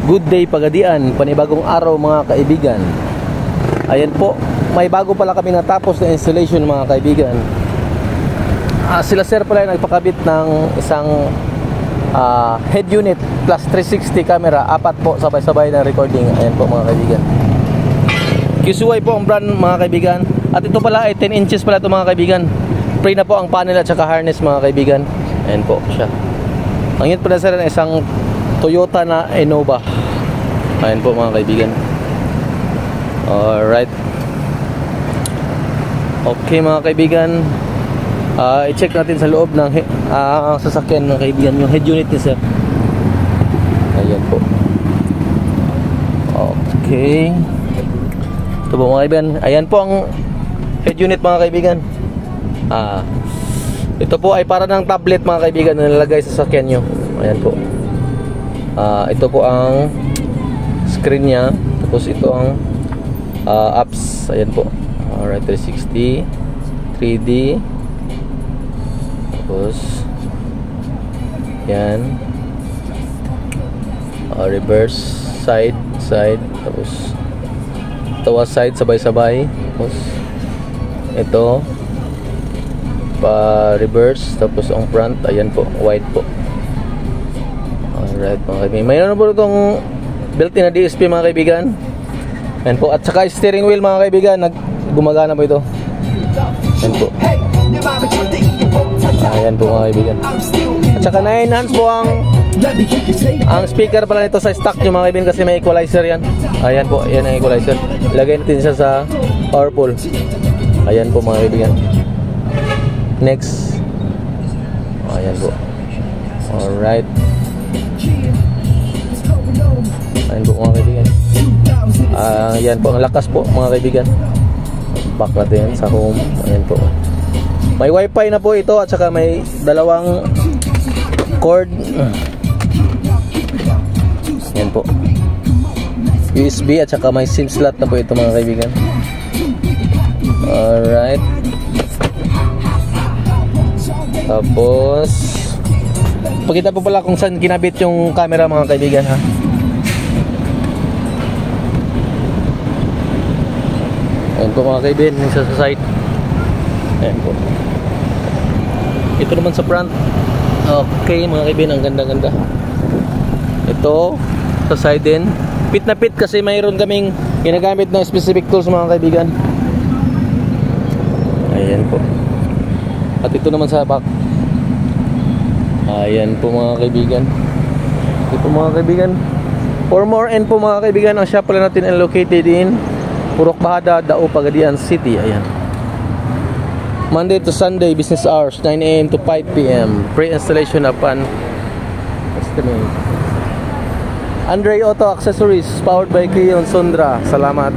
Good day Pagadian, panibagong araw mga kaibigan. Ayan po, may bago pala kami natapos na installation mga kaibigan. Sila sir pala nagpakabit ng isang head unit plus 360 camera. Apat po sabay-sabay na recording. Ayan po mga kaibigan. QCY po ang brand mga kaibigan. At ito pala ay 10 inches pala ito mga kaibigan. Free na po ang panel at saka harness mga kaibigan. Ayan po siya. Ang unit pala sir na isang Toyota na Innova. Ayan po mga kaibigan. Alright. Okay mga kaibigan, i-check natin sa loob ng sasakyan mga kaibigan, yung head unit niya sir. Ayan po. Okay. Ito po mga kaibigan. Ayan po ang head unit mga kaibigan. Ito po ay para ng tablet mga kaibigan na nalagay sa sasakyan nyo. Ayan po. Ito po ang screen nya. Tapos ito ang apps. Ayan po. Alright, 360 3D. Tapos yan, reverse, side. Tapos tawa side sabay-sabay. Tapos ito pa reverse. Tapos ang front, ayan po, wide po. Alright mga kaibigan, mayroon po itong built-in na DSP mga kaibigan. Ayan po, at saka steering wheel mga kaibigan, gumagana po ito. Ayan po. Ayan po mga kaibigan. At saka 9 hands po ang speaker pala nito sa stock nyo mga kaibigan, kasi may equalizer yan. Ayan po, yan ang equalizer. Ilagay natin siya sa powerful. Ayan po mga kaibigan. Next. Ayan po. Alright. Ayan po mga kaibigan. Ayan po, ang lakas po mga kaibigan. Back natin sa home. Ayan po. May wifi na po ito at saka may dalawang cord. Ayan po. USB at saka may SIM slot na po ito mga kaibigan. Alright. Tapos pakita po pala kung saan kinabit yung camera mga kaibigan ha. Ayan po mga kaibigan, yung sa side. Ayan po. Ito naman sa front. Okay mga kaibigan, ang ganda-ganda. Ito sa side din. Pit na pit kasi mayroon kaming ginagamit ng specific tools mga kaibigan. Ayan po. At ito naman sa back. Ayan po mga kaibigan. Ito po mga kaibigan. For more info mga kaibigan, ang shop pala natin ay located in Purok Bahada, Dao, Pagadian City. Ayan. Monday to Sunday, business hours, 9 AM to 5 PM. Pre-installation upon estimate. Andre Auto Accessories, powered by Kion Sundra. Salamat.